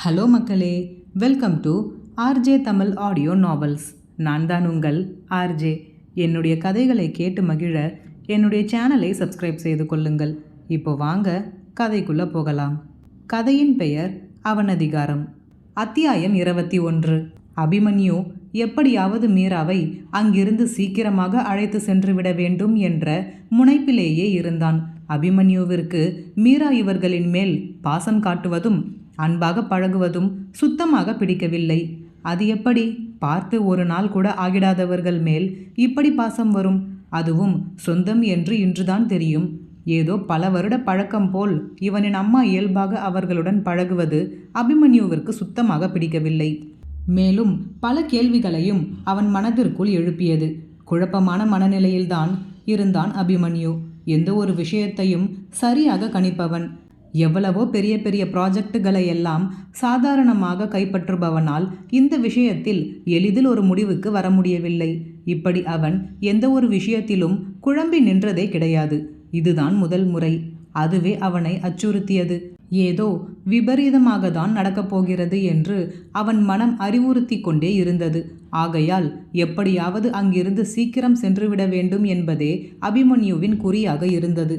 Hello மக்களே, welcome to RJ Tamil audio novels. நான் தான் உங்கள் ஆர்ஜே. என்னுடைய கதைகளை கேட்டு மகிழ என்னுடைய சேனலை சப்ஸ்கிரைப் செய்து கொள்ளுங்கள். இப்போ வாங்க கதைக்குள்ளே போகலாம். கதையின் பெயர் அவனதிகாரம். அத்தியாயம் 21. அபிமன்யு எப்படியாவது மீராவை அங்கிருந்து சீக்கிரமாக அழைத்து சென்று விட வேண்டும் என்ற முனைப்பிலேயே இருந்தான். அபிமன்யுவிற்கு மீரா இவர்களின் மேல் பாசம் காட்டுவதும் அன்பாக பழகுவதும் சுத்தமாக பிடிக்கவில்லை. அது எப்படி? பார்த்து ஒரு நாள் கூட ஆகிடாதவர்கள் மேல் இப்படி பாசம் வரும்? அதுவும் சொந்தம் என்று இன்றுதான் தெரியும். ஏதோ பல வருட பழக்கம் போல் இவனின் அம்மா இயல்பாக அவர்களுடன் பழகுவது அபிமன்யுவிற்கு சுத்தமாக பிடிக்கவில்லை. மேலும் பல கேள்விகளையும் அவன் மனதிற்குள் எழுப்பியது. குழப்பமான மனநிலையில்தான் இருந்தான் அபிமன்யு. எந்த ஒரு விஷயத்தையும் சரியாக கணிப்பவன். எவ்வளவோ பெரிய பெரிய ப்ராஜெக்டுகளை எல்லாம் சாதாரணமாக கைப்பற்றுபவனால் இந்த விஷயத்தில் எளிதில் ஒரு முடிவுக்கு வர முடியவில்லை. இப்படி அவன் எந்த ஒரு விஷயத்திலும் குழம்பி நின்றதே கிடையாது. இதுதான் முதல் முறை. அதுவே அவனை அச்சுறுத்தியது. ஏதோ விபரீதமாக தான் நடக்கப் போகிறது என்று அவன் மனம் அறிவுறுத்தி கொண்டே இருந்தது. ஆகையால் எப்படியாவது அங்கிருந்து சீக்கிரம் சென்றுவிட வேண்டும் என்பதே அபிமன்யுவின் குறியாக இருந்தது.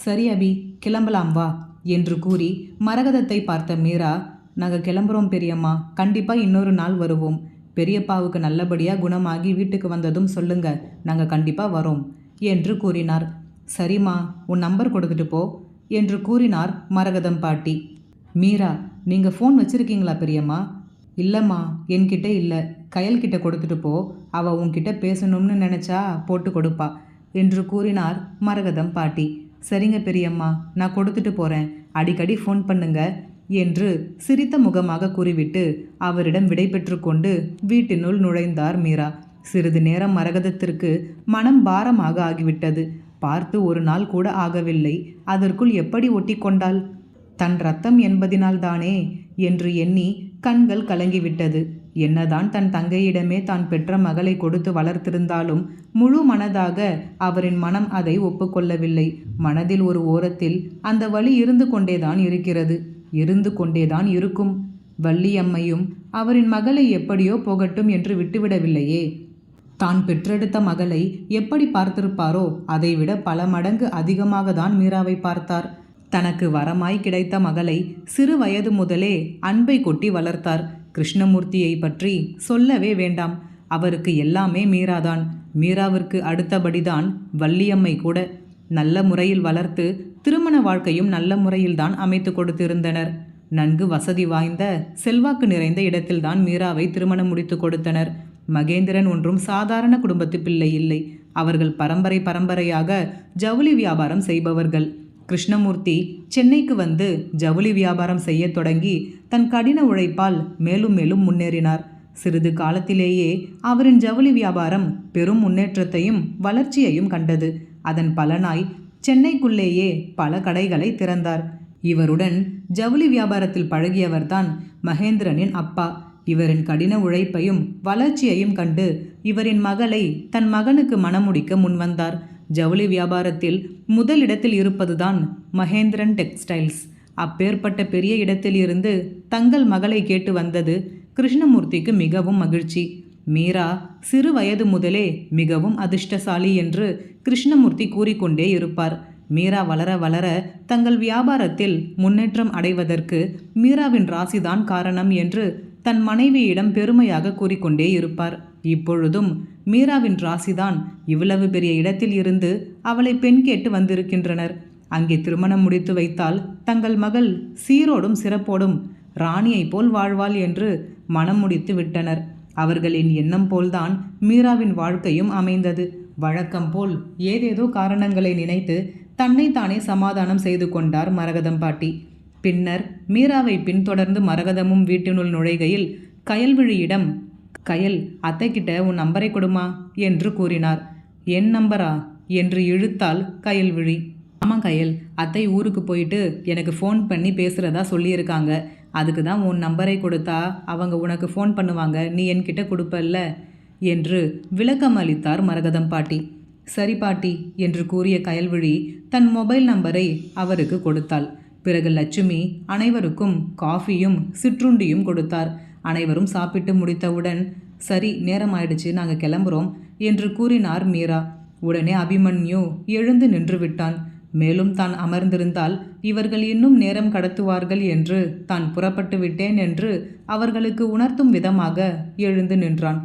சரி அபி, கிளம்பலாம் வா என்று கூறி மரகதத்தை பார்த்த மீரா, நாங்கள் கிளம்புறோம் பெரியம்மா, கண்டிப்பாக இன்னொரு நாள் வருவோம். பெரியப்பாவுக்கு நல்லபடியாக குணமாகி வீட்டுக்கு வந்ததும் சொல்லுங்க, நாங்கள் கண்டிப்பாக வரோம் என்று கூறினார். சரிம்மா, உன் நம்பர் கொடுத்துட்டு போ என்று கூறினார் மரகதம் பாட்டி. மீரா, நீங்கள் ஃபோன் வச்சுருக்கீங்களா பெரியம்மா? இல்லைம்மா, என்கிட்ட இல்லை, கயல்கிட்ட கொடுத்துட்டு போ, அவள் உன்கிட்ட பேசணும்னு நினச்சா போட்டு கொடுப்பா என்று கூறினார் மரகதம் பாட்டி. சரிங்க பெரியம்மா, நான் கொடுத்துட்டு போகிறேன், அடிக்கடி ஃபோன் பண்ணுங்க என்று சிரித்த முகமாக கூறிவிட்டு அவரிடம் விடை பெற்று கொண்டு வீட்டினுள் நுழைந்தார் மீரா. சிறிது நேரம் மரகதத்திற்கு மனம் பாரமாக ஆகிவிட்டது. பார்த்து ஒரு நாள் கூட ஆகவில்லை, அதற்குள் எப்படி ஒட்டி கொண்டாள்? தன் ரத்தம் என்பதினால்தானே என்று எண்ணி கண்கள் கலங்கிவிட்டது. என்னதான் தன் தங்கையிடமே தான் பெற்ற மகளை கொடுத்து வளர்த்திருந்தாலும் முழு மனதாக அவரின் மனம் அதை ஒப்புக்கொள்ளவில்லை. மனதில் ஒரு ஓரத்தில் அந்த வலி இருந்து கொண்டேதான் இருக்கிறது, இருந்து கொண்டேதான் இருக்கும். வள்ளியம்மையும் அவரின் மகளை எப்படியோ போகட்டும் என்று விட்டுவிடவில்லையே. தான் பெற்றெடுத்த மகளை எப்படி பார்த்திருப்பாரோ அதைவிட பல மடங்கு அதிகமாக தான் மீராவை பார்த்தார். தனக்கு வரமாய் கிடைத்த மகளை சிறு வயது முதலே அன்பை கொட்டி வளர்த்தார். கிருஷ்ணமூர்த்தியை பற்றி சொல்லவே வேண்டாம். அவருக்கு எல்லாமே மீராதான். மீராவிற்கு அடுத்தபடிதான் வள்ளியம்மை கூட. நல்ல முறையில் வளர்த்து திருமண வாழ்க்கையும் நல்ல முறையில்தான் அமைத்து கொடுத்திருந்தனர். நன்கு வசதி வாய்ந்த செல்வாக்கு நிறைந்த இடத்தில்தான் மீராவை திருமணம் முடித்து கொடுத்தனர். மகேந்திரன் ஒன்றும் சாதாரண குடும்பத்து பிள்ளை இல்லை. அவர்கள் பரம்பரை பரம்பரையாக ஜவுளி வியாபாரம் செய்பவர்கள். கிருஷ்ணமூர்த்தி சென்னைக்கு வந்து ஜவுளி வியாபாரம் செய்ய தொடங்கி தன் கடின உழைப்பால் மேலும் மேலும் முன்னேறினார். சிறிது காலத்திலேயே அவரின் ஜவுளி வியாபாரம் பெரும் முன்னேற்றத்தையும் வளர்ச்சியையும் கண்டது. அதன் பலனாய் சென்னைக்குள்ளேயே பல கடைகளை திறந்தார். இவருடன் ஜவுளி வியாபாரத்தில் பழகியவர்தான் மகேந்திரனின் அப்பா. இவரின் கடின உழைப்பையும் வளர்ச்சியையும் கண்டு இவரின் மகளை தன் மகனுக்கு மணமுடிக்க முன்வந்தார். ஜவுளி வியாபாரத்தில் முதலிடத்தில் இருப்பதுதான் மகேந்திரன் டெக்ஸ்டைல்ஸ். அப்பேற்பட்ட பெரிய இடத்தில் இருந்து தங்கள் மகளை கேட்டு வந்தது கிருஷ்ணமூர்த்திக்கு மிகவும் மகிழ்ச்சி. மீரா சிறு வயது முதலே மிகவும் அதிர்ஷ்டசாலி என்று கிருஷ்ணமூர்த்தி கூறிக்கொண்டே இருப்பார். மீரா வளர வளர தங்கள் வியாபாரத்தில் முன்னேற்றம் அடைவதற்கு மீராவின் ராசிதான் காரணம் என்று தன் மனைவியிடம் பெருமையாக கூறிக்கொண்டே இருப்பார். இப்பொழுதும் மீராவின் ராசிதான் இவ்வளவு பெரிய இடத்தில் இருந்து அவளை பெண் கேட்டு வந்திருக்கின்றனர். அங்கே திருமணம் முடித்து வைத்தால் தங்கள் மகள் சீரோடும் சிறப்போடும் ராணியைப் போல் வாழ்வாள் என்று மனம் முடித்து விட்டனர். அவர்களின் எண்ணம் போல்தான் மீராவின் வாழ்க்கையும் அமைந்தது. வழக்கம் போல் ஏதேதோ காரணங்களை நினைத்து தன்னைத்தானே சமாதானம் செய்து கொண்டார் மரகதம் பாட்டி. பின்னர் மீராவை பின்தொடர்ந்து மரகதமும் வீட்டினுள் நுழைகையில் கயல்விழியிடம், கயல், அத்தைக்கிட்ட உன் நம்பரை கொடுமா என்று கூறினார். என் நம்பரா என்று இழுத்தாள் கயல்விழி. ஆமாம் கயல், அத்தை ஊருக்கு போயிட்டு எனக்கு ஃபோன் பண்ணி பேசுகிறதா சொல்லியிருக்காங்க. அதுக்கு தான் உன் நம்பரை கொடுத்தா அவங்க உனக்கு ஃபோன் பண்ணுவாங்க, நீ என்கிட்ட கொடுப்பல்ல என்று விளக்கம் அளித்தார் மரகதம் பாட்டி. சரி பாட்டி என்று கூறிய கயல்விழி தன் மொபைல் நம்பரை அவருக்கு கொடுத்தாள். பிறகு லட்சுமி அனைவருக்கும் காஃபியும் சிற்றுண்டியும் கொடுத்தார். அனைவரும் சாப்பிட்டு முடித்தவுடன், சரி நேரமாயிடுச்சு, நாங்கள் கிளம்புறோம் என்று கூறினார் மீரா. உடனே அபிமன்யு எழுந்து நின்று விட்டான். மேலும் தான் அமர்ந்திருந்தால் இவர்கள் இன்னும் நேரம் கடத்துவார்கள் என்று தான் புறப்பட்டு விட்டேன் என்று அவர்களுக்கு உணர்த்தும் விதமாக எழுந்து நின்றான்.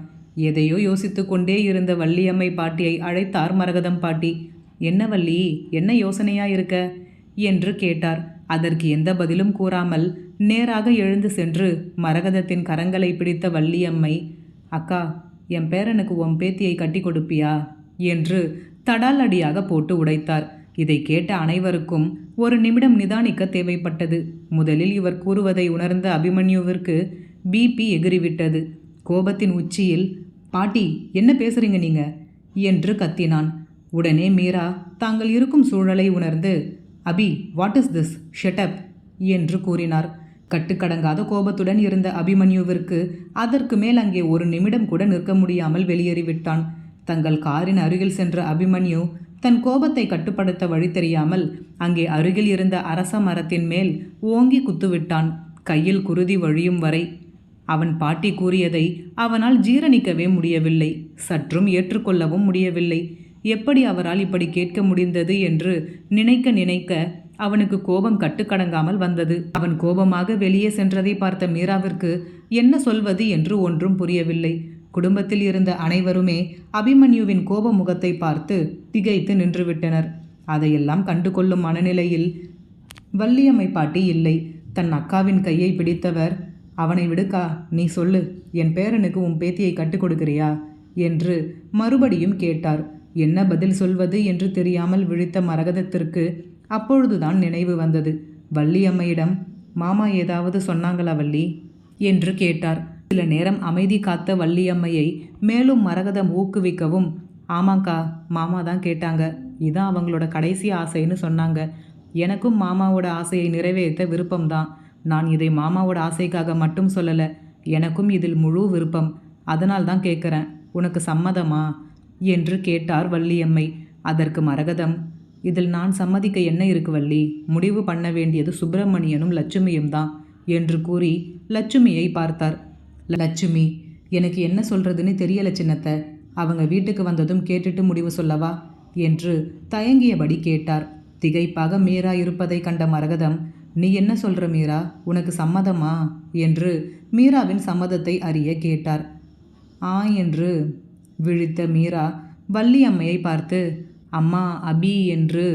எதையோ யோசித்து கொண்டே இருந்த வள்ளியம்மை பாட்டியை அழைத்தார் மரகதம் பாட்டி. என்ன வள்ளி, என்ன யோசனையா இருக்க என்று கேட்டார். அதற்கு எந்த பதிலும் கூறாமல் நேராக எழுந்து சென்று மரகதத்தின் கரங்களை பிடித்த வள்ளியம்மை, அக்கா, என் பேரனுக்கு உன் பேத்தியை கட்டி கொடுப்பியா என்று தடால் அடியாக போட்டு உடைத்தார். இதை கேட்ட அனைவருக்கும் ஒரு நிமிடம் நிதானிக்க தேவைப்பட்டது. முதலில் இவர் கூறுவதை உணர்ந்த அபிமன்யுவிற்கு பிபி எகிறிவிட்டது. கோபத்தின் உச்சியில், பாட்டி என்ன பேசுறீங்க நீங்க என்று கத்தினான். உடனே மீரா தாங்கள் இருக்கும் சூழலை உணர்ந்து, Abhi, what is this, shut up என்று கூறினார். கட்டுக்கடங்காத கோபத்துடன் இருந்த அபிமன்யுவிற்கு அதற்கு மேல் அங்கே ஒரு நிமிடம் கூட நிற்க முடியாமல் வெளியேறிவிட்டான். தங்கள் காரின் அருகில் சென்ற அபிமன்யு தன் கோபத்தை கட்டுப்படுத்த வழி தெரியாமல் அங்கே அருகில் இருந்த அரச மரத்தின் மேல் ஓங்கி குத்துவிட்டான், கையில் குருதி வழியும் வரை. அவன் பாட்டி கூறியதை அவனால் ஜீரணிக்கவே முடியவில்லை, சற்றும் ஏற்றுக்கொள்ளவும் முடியவில்லை. எப்படி அவரால் இப்படி கேட்க முடிந்தது என்று நினைக்க நினைக்க அவனுக்கு கோபம் கட்டுக்கடங்காமல் வந்தது. அவன் கோபமாக வெளியே சென்றதை பார்த்த மீராவிற்கு என்ன சொல்வது என்று ஒன்றும் புரியவில்லை. குடும்பத்தில் இருந்த அனைவருமே அபிமன்யுவின் கோப முகத்தை பார்த்து திகைத்து நின்றுவிட்டனர். அதையெல்லாம் கண்டு கொள்ளும் மனநிலையில் வள்ளியம்மை பாட்டி இல்லை. தன் அக்காவின் கையை பிடித்தவர், அவனை விடுக்கா, நீ சொல்லு, என் பேரனுக்கு உன் பேத்தியை கட்டுக் கொடுக்கிறியா என்று மறுபடியும் கேட்டார். என்ன பதில் சொல்வது என்று தெரியாமல் விழித்த மரகதத்திற்கு அப்பொழுதுதான் நினைவு வந்தது. வள்ளியம்மையிடம், மாமா ஏதாவது சொன்னாங்களா வள்ளி என்று கேட்டார். சில நேரம் அமைதி காத்த வள்ளியம்மையை மேலும் மரகதம் ஊக்குவிக்கவும், ஆமாக்கா, மாமா தான் கேட்டாங்க, இதான் அவங்களோட கடைசி ஆசைன்னு சொன்னாங்க. எனக்கும் மாமாவோட ஆசையை நிறைவேற்ற விருப்பம்தான். நான் இதை மாமாவோட ஆசைக்காக மட்டும் சொல்லலை, எனக்கும் இதில் முழு விருப்பம். அதனால் தான் கேட்குறேன், உனக்கு சம்மதமா என்று கேட்டார் வள்ளியம்மை. அதற்கு மரகதம், இதில் நான் சம்மதிக்க என்ன இருக்கு வள்ளி, முடிவு பண்ண வேண்டியது சுப்பிரமணியனும் லட்சுமியும் தான் என்று கூறி லட்சுமியை பார்த்தார். லட்சுமி, எனக்கு என்ன சொல்கிறதுன்னு தெரியல சின்னத்தை, அவங்க வீட்டுக்கு வந்ததும் கேட்டுட்டு முடிவு சொல்லவா என்று தயங்கியபடி கேட்டார். திகைப்பாக மீரா இருப்பதை கண்ட மரகதம், நீ என்ன சொல்கிற மீரா, உனக்கு சம்மதமா என்று மீராவின் சம்மதத்தை அறிய கேட்டார். ஆ என்று விழித்த மீரா வள்ளியம்மையை பார்த்து, அம்மா அபி என்று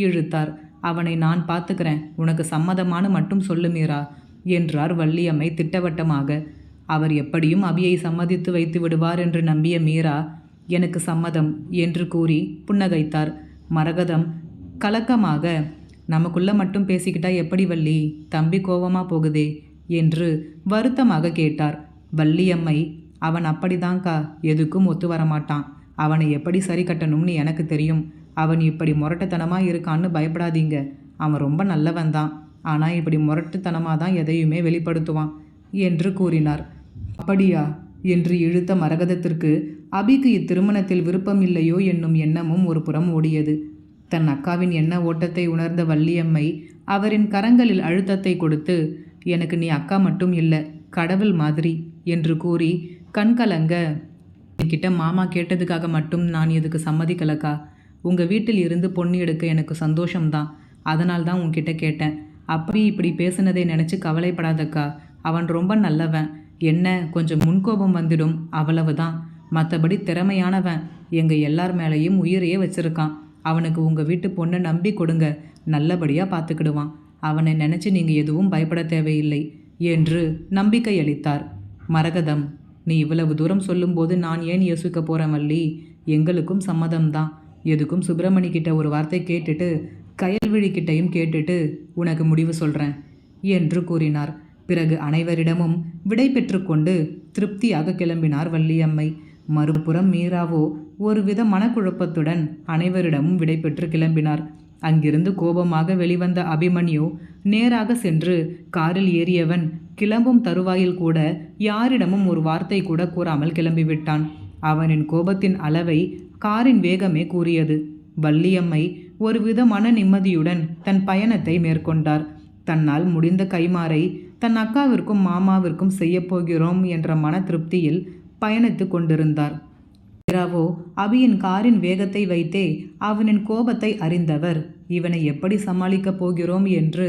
இழுத்தார். அவனை நான் பார்த்துக்கிறேன், உனக்கு சம்மதமான மட்டும் சொல்லு மீரா என்றார் வள்ளியம்மை திட்டவட்டமாக. அவர் எப்படியும் அபியை சம்மதித்து வைத்து விடுவார் என்று நம்பிய மீரா, எனக்கு சம்மதம் என்று கூறி புன்னகைத்தார். மரகதம் கலக்கமாக, நமக்குள்ள மட்டும் பேசிக்கிட்டா எப்படி வள்ளி, தம்பி கோவமா போகுதே என்று வருத்தமாக கேட்டார். வள்ளியம்மை, அவன் அப்படிதான்க்கா, எதுக்கும் ஒத்து வரமாட்டான். அவனை எப்படி சரி கட்டணும்னு எனக்கு தெரியும். அவன் இப்படி முரட்டுத்தனமாக இருக்கான்னு பயப்படாதீங்க. அவன் ரொம்ப நல்லவன் தான், ஆனால் இப்படி முரட்டுத்தனமாக தான் எதையுமே வெளிப்படுத்துவான் என்று கூறினார். அப்படியா என்று இழுத்த மரகதத்திற்கு அபிக்கு இத்திருமணத்தில் விருப்பம் இல்லையோ என்னும் எண்ணமும் ஒரு புறம் ஓடியது. தன் அக்காவின் எண்ண ஓட்டத்தை உணர்ந்த வள்ளியம்மை அவரின் கரங்களில் அழுத்தத்தை கொடுத்து, எனக்கு நீ அக்கா மட்டும் இல்லை, கடவுள் மாதிரி என்று கூறி கண்கலங்க, என்கிட்ட மாமா கேட்டதுக்காக மட்டும் நான் இதுக்கு சம்மதிக்கலக்கா. உங்கள் வீட்டில் இருந்து பொண்ணு எடுக்க எனக்கு சந்தோஷம்தான், அதனால் தான் உன்கிட்ட கேட்டேன். அப்படி இப்படி பேசுனதை நினச்சி கவலைப்படாதக்கா. அவன் ரொம்ப நல்லவன், என்ன கொஞ்சம் முன்கோபம் வந்துடும், அவ்வளவுதான். மற்றபடி திறமையானவன், எங்கள் எல்லார் மேலேயும் உயிரையே வச்சிருக்கான். அவனுக்கு உங்கள் வீட்டு பொண்ணை நம்பி கொடுங்க, நல்லபடியாக பார்த்துக்கிடுவான். அவனை நினச்சி நீங்கள் எதுவும் பயப்பட தேவையில்லை என்று நம்பிக்கை அளித்தார். மரகதம், நீ இவ்வளவு தூரம் சொல்லும்போது நான் ஏன் யோசிக்க போகிறேன் வள்ளி, எங்களுக்கும் சம்மதம்தான். எதுக்கும் சுப்பிரமணி கிட்ட ஒரு வார்த்தை கேட்டுட்டு கயல்விழி கிட்டையும் கேட்டுட்டு உனக்கு முடிவு சொல்கிறேன் என்று கூறினார். பிறகு அனைவரிடமும் விடை பெற்று கொண்டு திருப்தியாக கிளம்பினார் வள்ளியம்மை. மறுபுறம் மீராவோ ஒருவித மனக்குழப்பத்துடன் அனைவரிடமும் விடை பெற்று கிளம்பினார். அங்கிருந்து கோபமாக வெளிவந்த அபிமன்யு நேராக சென்று காரில் ஏறியவன் கிளம்பும் தருவாயில் கூட யாரிடமும் ஒரு வார்த்தை கூட கூறாமல் கிளம்பிவிட்டான். அவனின் கோபத்தின் அளவை காரின் வேகமே கூறியது. வள்ளியம்மை ஒருவித மன நிம்மதியுடன் தன் பயணத்தை மேற்கொண்டார். தன்னால் முடிந்த கைமாறை தன் அக்காவிற்கும் மாமாவிற்கும் செய்யப்போகிறோம் என்ற மன திருப்தியில் பயணித்து கொண்டிருந்தார். மீராவோ அபியின் காரின் வேகத்தை வைத்தே அவனின் கோபத்தை அறிந்தவர். இவனை எப்படி சமாளிக்கப் போகிறோம் என்று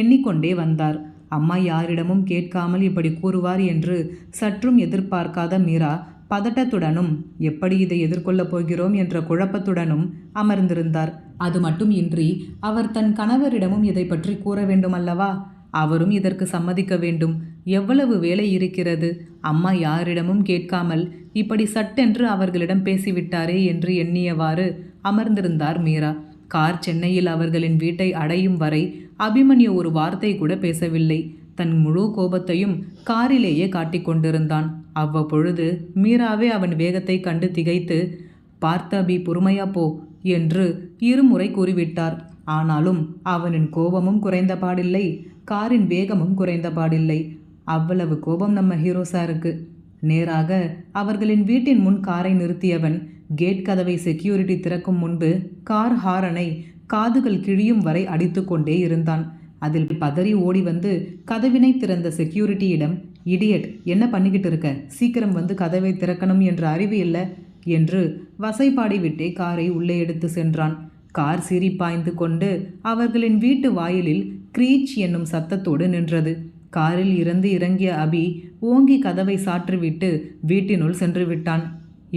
எண்ணிக்கொண்டே வந்தார். அம்மா யாரிடமும் கேட்காமல் இப்படி கூறுவார் என்று சற்றும் எதிர்பார்க்காத மீரா பதட்டத்துடனும் எப்படி இதை எதிர்கொள்ளப் போகிறோம் என்ற குழப்பத்துடனும் அமர்ந்திருந்தார். அது மட்டும் இன்றி அவர் தன் கணவரிடமும் இதை பற்றி கூற வேண்டும் அல்லவா? அவரும் இதற்கு சம்மதிக்க வேண்டும். எவ்வளவு வேலை இருக்கிறது. அம்மா யாரிடமும் கேட்காமல் இப்படி சட்டென்று அவர்களிடம் பேசிவிட்டாரே என்று எண்ணியவாறு அமர்ந்திருந்தார் மீரா. கார் சென்னையில் அவர்களின் வீட்டை அடையும் வரை அபிமன்யு ஒரு வார்த்தை கூட பேசவில்லை. தன் முழு கோபத்தையும் காரிலேயே காட்டிக் கொண்டிருந்தான். அவ்வப்பொழுது மீராவே அவன் வேகத்தை கண்டு திகைத்து, பார்த்த அபி, பொறுமையா போ என்று இருமுறை கூறிவிட்டார். ஆனாலும் அவனின் கோபமும் குறைந்த பாடில்லை, காரின் வேகமும் குறைந்த பாடில்லை. அவ்வளவு கோபம் நம்ம ஹீரோ சாருக்கு. நேராக அவர்களின் வீட்டின் முன் காரை நிறுத்தியவன் கேட் கதவை செக்யூரிட்டி திறக்கும் முன்பு கார் ஹாரனை காதுகள் கிழியும் வரை அடித்து கொண்டே இருந்தான். அதில் பதறி ஓடி வந்து கதவினை திறந்த செக்யூரிட்டியிடம், இடியட், என்ன பண்ணிக்கிட்டு இருக்க? சீக்கிரம் வந்து கதவை திறக்கணும் என்ற அறிவு இல்லை என்று வசைப்பாடி விட்டே காரை உள்ளே எடுத்து சென்றான். கார் சீறி பாய்ந்து கொண்டு அவர்களின் வீட்டு வாயிலில் கிரீச் என்னும் சத்தத்தோடு நின்றது. காரில் இருந்து இறங்கிய அபி ஓங்கி கதவை சாற்றிவிட்டு வீட்டினுள் சென்று விட்டான்.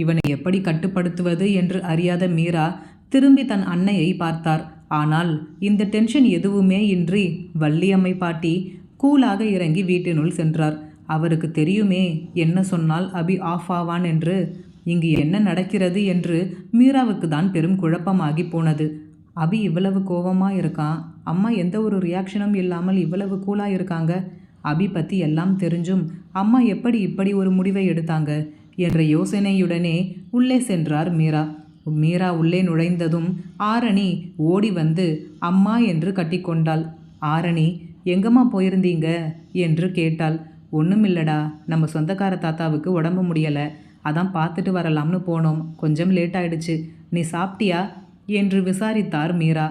இவனை எப்படி கட்டுப்படுத்துவது என்று அறியாத மீரா திரும்பி தன் அன்னையை பார்த்தார். ஆனால் இந்த டென்ஷன் எதுவுமே இன்றி வள்ளியம்மை பாட்டி கூலாக இறங்கி வீட்டினுள் சென்றார். அவருக்கு தெரியுமே என்ன சொன்னால் அபி ஆஃப் ஆவான் என்று. இங்கு என்ன நடக்கிறது என்று மீராவுக்கு தான் பெரும் குழப்பமாகி போனது. அபி இவ்வளவு கோபமாக இருக்கான், அம்மா எந்த ஒரு ரியாக்ஷனும் இல்லாமல் இவ்வளவு கூலாக இருக்காங்க. அபி பற்றி எல்லாம் தெரிஞ்சும் அம்மா எப்படி இப்படி ஒரு முடிவை எடுத்தாங்க என்ற யோசனையுடனே உள்ளே சென்றார் மீரா. மீரா உள்ளே நுழைந்ததும் ஆரணி ஓடி வந்து அம்மா என்று கட்டிக்கொண்டாள். ஆரணி, எங்கம்மா போயிருந்தீங்க என்று கேட்டாள். ஒன்றுமில்லடா, நம்ம சொந்தக்கார தாத்தாவுக்கு உடம்பு முடியலை, அதான் பார்த்துட்டு வரலாம்னு போனோம், கொஞ்சம் லேட் ஆயிடுச்சு. நீ சாப்பிட்டியா என்று விசாரித்தார் மீரா.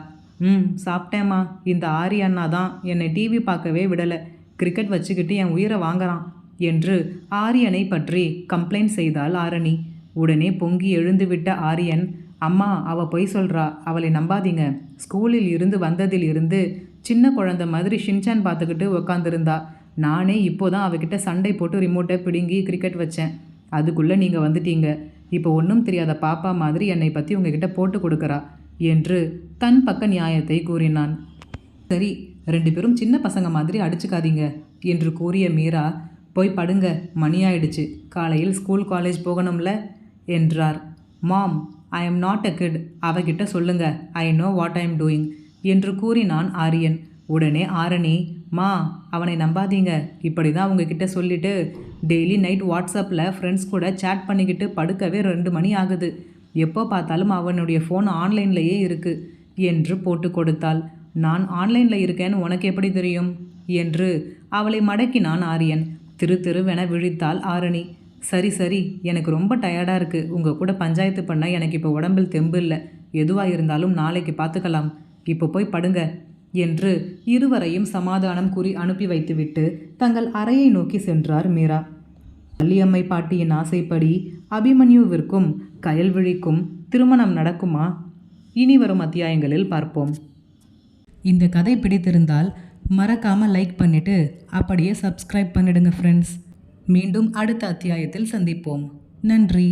சாப்பிட்டேம்மா. இந்த ஆரி அண்ணா தான் என்னை டிவி பார்க்கவே விடலை, கிரிக்கெட் வச்சுக்கிட்டு என் உயிரை வாங்குறான் என்று ஆரியனை பற்றி கம்ப்ளைண்ட் செய்தாள் ஆரணி. உடனே பொங்கி எழுந்துவிட்ட ஆரியன், அம்மா, அவள் பொய் சொல்கிறா, அவளை நம்பாதீங்க. ஸ்கூலில் இருந்து வந்ததில் இருந்து சின்ன குழந்தை மாதிரி ஷின்சான் பார்த்துக்கிட்டு உக்காந்துருந்தா. நானே இப்போதான் அவகிட்ட சண்டை போட்டு ரிமோட்டை பிடுங்கி கிரிக்கெட் வச்சேன். அதுக்குள்ளே நீங்கள் வந்துட்டீங்க. இப்போ ஒன்றும் தெரியாத பாப்பா மாதிரி என்னை பற்றி உங்ககிட்ட போட்டு கொடுக்குறா என்று தன் பக்க நியாயத்தை கூறினான். சரி, 2 பேரும் சின்ன பசங்க மாதிரி அடிச்சுக்காதீங்க என்று கூறிய மீரா, போய் படுங்க, மணி ஆயிடுச்சு, காலையில் ஸ்கூல் காலேஜ் போகணும்ல என்றார். Mom, I am not a kid, அவகிட்ட சொல்லுங்க, I know what I am doing என்று கூறினான் ஆரியன். உடனே ஆரணி, மா, அவனை நம்பாதீங்க, இப்படி தான் உங்ககிட்ட சொல்லிவிட்டு டெய்லி நைட் வாட்ஸ்அப்பில் ஃப்ரெண்ட்ஸ் கூட சேட் பண்ணிக்கிட்டு படுக்கவே 2 மணி ஆகுது. எப்போ பார்த்தாலும் அவனுடைய ஃபோன் ஆன்லைன்லேயே இருக்குது என்று போட்டு கொடுத்தாள். நான் ஆன்லைனில் இருக்கேன்னு உனக்கு எப்படி தெரியும் என்று அவளை மடக்கினான் ஆரியன். திருவென விழித்தாள் ஆரணி. சரி சரி, எனக்கு ரொம்ப டயர்டாக இருக்குது, உங்கள் கூட பஞ்சாயத்து பண்ண எனக்கு இப்போ உடம்பில் தெம்பு இல்லை, எதுவாக இருந்தாலும் நாளைக்கு பார்த்துக்கலாம், இப்போ போய் படுங்க என்று இருவரையும் சமாதானம் கூறி அனுப்பி வைத்துவிட்டு தங்கள் அறையை நோக்கி சென்றார் மீரா. வள்ளியம்மை பாட்டியின் ஆசைப்படி அபிமன்யுவிற்கும் கயல்விழிக்கும் திருமணம் நடக்குமா? இனி வரும் அத்தியாயங்களில் பார்ப்போம். இந்த கதை பிடித்திருந்தால் மறக்காமல் லைக் பண்ணிவிட்டு அப்படியே சப்ஸ்கிரைப் பண்ணிடுங்க ஃப்ரெண்ட்ஸ். மீண்டும் அடுத்த அத்தியாயத்தில் சந்திப்போம். நன்றி.